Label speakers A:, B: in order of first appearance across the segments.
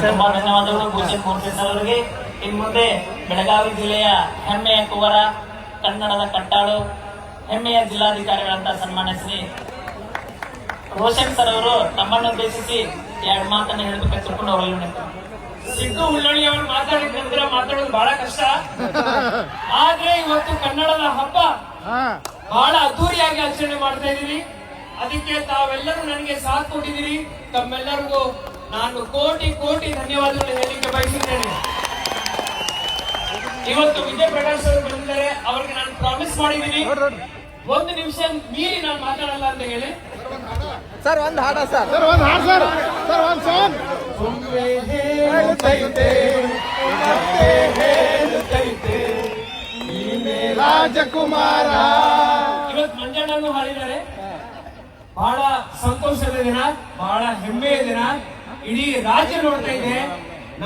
A: ತುಂಬಾ ಧನ್ಯವಾದಗಳು ಭೂಷಣ್ ಮೂರ್ತಿ ಸರ್ ಅವರಿಗೆ. ಇನ್ನು ಮುಂದೆ ಬೆಳಗಾವಿ ಜಿಲ್ಲೆಯ ಹೆಮ್ಮೆಯ ಕುವರ, ಕನ್ನಡದ ಕಟ್ಟಾಳು, ಹೆಮ್ಮೆಯ ಜಿಲ್ಲಾಧಿಕಾರಿಗಳಂತ ಸನ್ಮಾನ್ಯ ಶ್ರೀ ರೋಷನ್ ಸರ್ ಅವರು ತಮ್ಮನ್ನು ಉದ್ದೇಶಿಸಿ 2 ಮಾತನ್ನು ಹೇಳಬೇಕಂತ ತಿಳ್ಕೊಂಡು ಅವರು
B: ಸಿದ್ದು ಉಳ್ಳಳ್ಳಿ ಅವರು ಮಾತಾಡಿದ್ರೆ ಮಾತಾಡೋದು ಬಹಳ ಕಷ್ಟ. ಆದ್ರೆ ಇವತ್ತು ಕನ್ನಡದ ಹಬ್ಬ ಬಹಳ ಅದ್ದೂರಿಯಾಗಿ ಆಚರಣೆ ಮಾಡ್ತಾ ಇದೀವಿ. ಅದಕ್ಕೆ ತಾವೆಲ್ಲರೂ ನನಗೆ ಸಾಥ್ ಕೊಟ್ಟಿದ್ದೀರಿ. ತಮ್ಮೆಲ್ಲರಿಗೂ ನಾನು ಕೋಟಿ ಕೋಟಿ ಧನ್ಯವಾದಗಳು ಹೇಳಲಿಕ್ಕೆ ಬಯಸುತ್ತೇನೆ. ಇವತ್ತು ವಿಜಯ್ ಪ್ರಕಾಶ್ ಅವರು ಬಂದಿದ್ದಾರೆ. ಅವರಿಗೆ ನಾನು ಪ್ರಾಮಿಸ್ ಮಾಡಿದ್ದೀನಿ 1 ನಿಮಿಷ ಮೀರಿ ನಾನು ಮಾತಾಡಲ್ಲ ಅಂತ ಹೇಳಿ.
C: ಸರ್ ಒಂದು ಹಾಡ ಸರ್ ಒಂದು ಹಾಡು ಸರ್ ಒಂದು ಸಾಂಗ್. ರಾಜಕುಮಾರ
B: ಇವತ್ತು ಮಂಜಣ್ಣನು ಹಾಡಿದ್ದಾರೆ. ಬಹಳ ಸಂತೋಷದ ದಿನ, ಬಹಳ ಹೆಮ್ಮೆಯ ದಿನ. ಇಡೀ ರಾಜ್ಯ ನೋಡ್ತಾ ಇದೆ.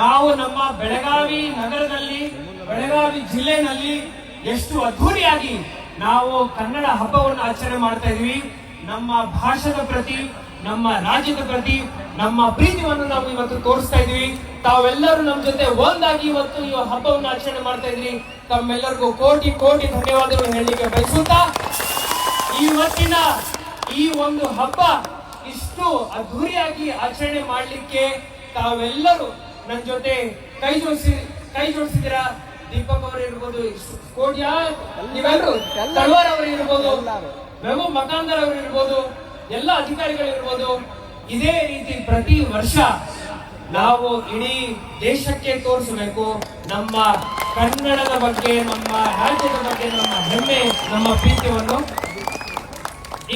B: ನಾವು ನಮ್ಮ ಬೆಳಗಾವಿ ನಗರದಲ್ಲಿ, ಬೆಳಗಾವಿ ಜಿಲ್ಲೆನಲ್ಲಿ ಎಷ್ಟು ಅದ್ಧೂರಿಯಾಗಿ ನಾವು ಕನ್ನಡ ಹಬ್ಬವನ್ನು ಆಚರಣೆ ಮಾಡ್ತಾ ಇದೀವಿ. ನಮ್ಮ ಭಾಷೆದ ಪ್ರತಿ, ನಮ್ಮ ರಾಜ್ಯದ ಪ್ರತಿ ನಮ್ಮ ಪ್ರೀತಿಯನ್ನು ನಾವು ಇವತ್ತು ತೋರಿಸ್ತಾ ಇದೀವಿ. ತಾವೆಲ್ಲರೂ ನಮ್ಮ ಜೊತೆ ಒಂದಾಗಿ ಇವತ್ತು ಈ ಹಬ್ಬವನ್ನು ಆಚರಣೆ ಮಾಡ್ತಾ ಇದ್ರಿ. ತಮ್ಮೆಲ್ಲರಿಗೂ ಕೋಟಿ ಕೋಟಿ ಧನ್ಯವಾದಗಳು ಹೇಳಲಿಕ್ಕೆ ಬಯಸುತ್ತಾ, ಇವತ್ತಿನ ಈ ಒಂದು ಹಬ್ಬ ಇಷ್ಟು ಅದ್ಧೂರಿಯಾಗಿ ಆಚರಣೆ ಮಾಡಲಿಕ್ಕೆ ತಾವೆಲ್ಲರೂ ನನ್ನ ಜೊತೆ ಕೈ ಜೋಡಿಸಿದಿರಾ. ದೀಪಕ್ ಅವರು ಇರ್ಬೋದು, ಕೋಟ್ಯಾ ನೀವೆಲ್ಲರೂ, ತಳವಾರ್ ಅವರು ಇರ್ಬೋದು, ಮೆಹಬೂಬ್ ಮಕಾಂದರ್ ಅವರು ಇರ್ಬೋದು, ಎಲ್ಲ ಅಧಿಕಾರಿಗಳು ಇರ್ಬೋದು. ಇದೇ ರೀತಿ ಪ್ರತಿ ವರ್ಷ ನಾವು ಇಡೀ ದೇಶಕ್ಕೆ ತೋರಿಸಬೇಕು ನಮ್ಮ ಕನ್ನಡದ ಬಗ್ಗೆ, ನಮ್ಮ ರಾಜ್ಯದ ಬಗ್ಗೆ, ನಮ್ಮ ಹೆಮ್ಮೆ, ನಮ್ಮ ಪ್ರೀತಿಯನ್ನು.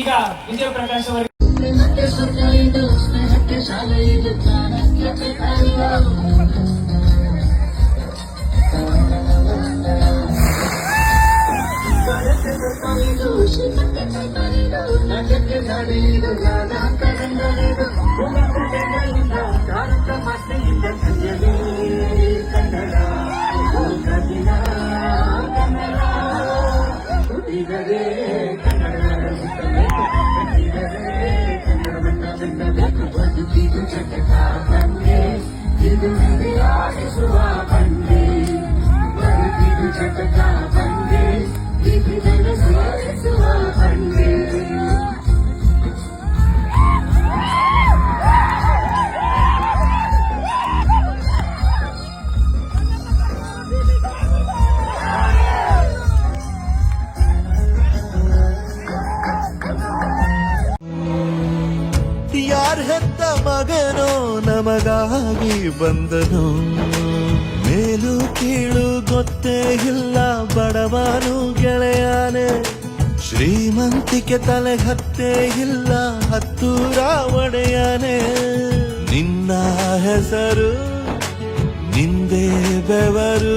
B: ಈಗ ವಿಜಯ ಪ್ರಕಾಶ್ ಅವರಿಗೆ
D: ಹೆತ್ತ ಮಗನೋ ನಮಗಾಗಿ ಬಂದನು, ಮೇಲು ಕೀಳು ಗೊತ್ತೇ ಇಲ್ಲ ಬಡವನು ಗೆಳೆಯಾನೆ, ಶ್ರೀಮಂತಿಕೆ ತಲೆ ಹತ್ತೇ ಇಲ್ಲ ಹತ್ತೂರ ಒಡೆಯಾನೆ. ನಿನ್ನ ಹೆಸರು ನಿಂದೇ ಬೆವರು